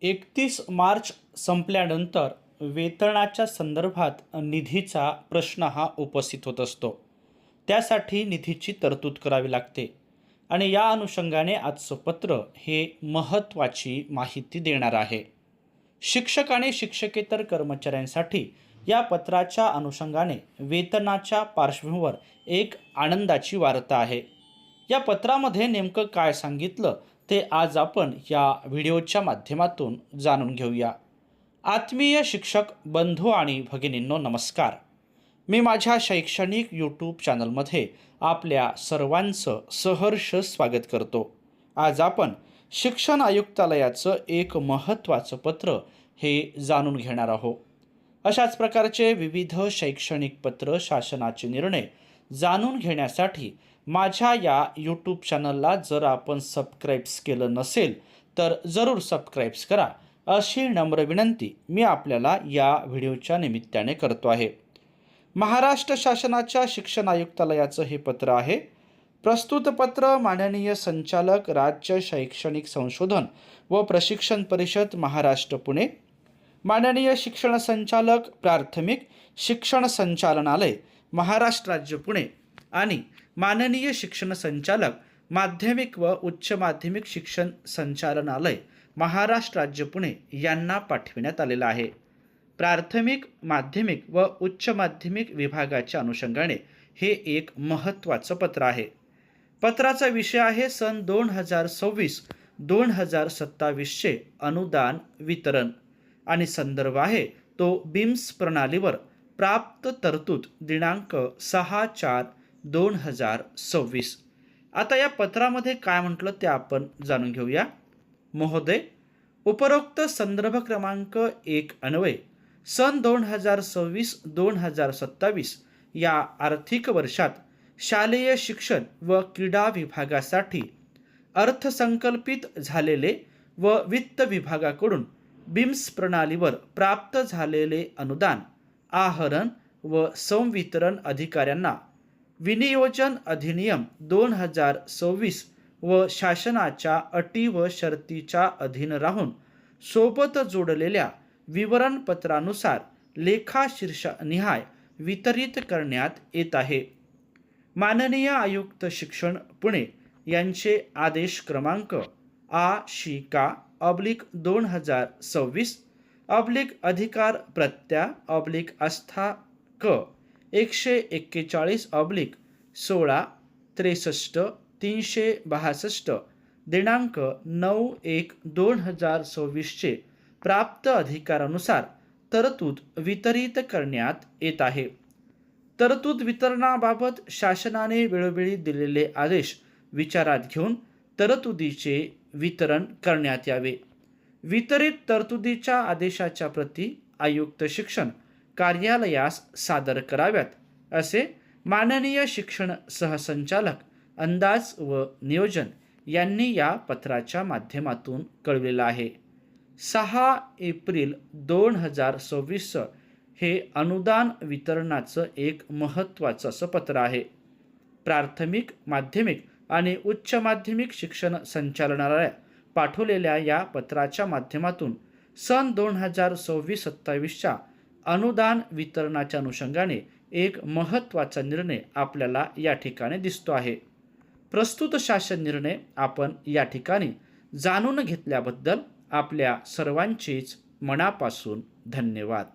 31 मार्च संपल्यानंतर वेतनाच्या संदर्भात निधीचा प्रश्न हा उपस्थित होत असतो. त्यासाठी निधीची तरतूद करावी लागते आणि या अनुषंगाने आजचं पत्र हे महत्त्वाची माहिती देणार आहे. शिक्षक आणि शिक्षकेतर कर्मचाऱ्यांसाठी या पत्राच्या अनुषंगाने वेतनाच्या पार्श्वभूमीवर एक आनंदाची वार्ता आहे. या पत्रामध्ये नेमकं काय सांगितलं ते आज आपण या व्हिडिओच्या माध्यमातून जाणून घेऊया. आत्मीय शिक्षक बंधू आणि भगिनींनो, नमस्कार. मी माझ्या शैक्षणिक यूट्यूब चॅनलमध्ये आपल्या सर्वांचं सहर्ष स्वागत करतो. आज आपण शिक्षण आयुक्तालयाचं एक महत्त्वाचं पत्र हे जाणून घेणार आहोत. अशाच प्रकारचे विविध शैक्षणिक पत्र, शासनाचे निर्णय जाणून घेण्यासाठी माझ्या या यूट्यूब चॅनलला जर आपण सबस्क्राईब्स केलं नसेल तर जरूर सबस्क्राईब्स करा, अशी नम्र विनंती मी आपल्याला या व्हिडिओच्या निमित्ताने करतो आहे. महाराष्ट्र शासनाच्या शिक्षण आयुक्तालयाचं हे पत्र आहे. प्रस्तुत पत्र माननीय संचालक, राज्य शैक्षणिक संशोधन व प्रशिक्षण परिषद महाराष्ट्र पुणे, माननीय शिक्षण संचालक, प्राथमिक शिक्षण संचालनालय महाराष्ट्र राज्य पुणे आणि माननीय शिक्षण संचालक, माध्यमिक व उच्च माध्यमिक शिक्षण संचालनालय महाराष्ट्र राज्य पुणे यांना पाठविण्यात आलेला आहे. प्राथमिक, माध्यमिक व उच्च माध्यमिक विभागाच्या अनुषंगाने हे एक महत्त्वाचं पत्र आहे. पत्राचा विषय आहे सन 2026-2027चे अनुदान वितरण आणि संदर्भ आहे तो बिम्स प्रणालीवर प्राप्त तरतूद दिनांक 6/4/2026. आता या पत्रामध्ये काय म्हटलं ते आपण जाणून घेऊया. महोदय, उपरोक्त संदर्भ क्रमांक 1 अन्वये सन 2026-2027 या आर्थिक वर्षात शालेय शिक्षण व क्रीडा विभागासाठी अर्थसंकल्पित झालेले व वित्त विभागाकडून बिम्स प्रणालीवर प्राप्त झालेले अनुदान आहरण व संवितरण अधिकाऱ्यांना विनियोजन अधिनियम 2026 व शासनाच्या अटी व शर्तीच्या अधीन राहून सोबत जोडलेल्या विवरणपत्रानुसार लेखाशीर्षनिहाय वितरित करण्यात येत आहे. माननीय आयुक्त शिक्षण पुणे यांचे आदेश क्रमांक A/2026 अधिकार प्रत्या आस्था क 141/16-6362 दिनांक 9/1/2026 प्राप्त अधिकारानुसार तरतूद वितरित करण्यात येत आहे. तरतूद वितरणाबाबत शासनाने वेळोवेळी दिलेले आदेश विचारात घेऊन तरतुदीचे वितरण करण्यात यावे. वितरित तरतुदीच्या आदेशाच्या प्रती आयुक्त शिक्षण कार्यालयास सादर कराव्यात, असे माननीय शिक्षण सहसंचालक, अंदाज व नियोजन यांनी या पत्राच्या माध्यमातून कळविलेलं आहे. 6 एप्रिल 2026 हे अनुदान वितरणाचं एक महत्त्वाचं असं पत्र आहे. प्राथमिक, माध्यमिक आणि उच्च माध्यमिक शिक्षण संचालनालयाला पाठवलेल्या या पत्राच्या माध्यमातून सन 2026-27च्या अनुदान वितरणाच्या अनुषंगाने एक महत्त्वाचा निर्णय आपल्याला या ठिकाणी दिसतो आहे. प्रस्तुत शासन निर्णय आपण या ठिकाणी जाणून घेतल्याबद्दल आपल्या सर्वांचेच मनापासून धन्यवाद.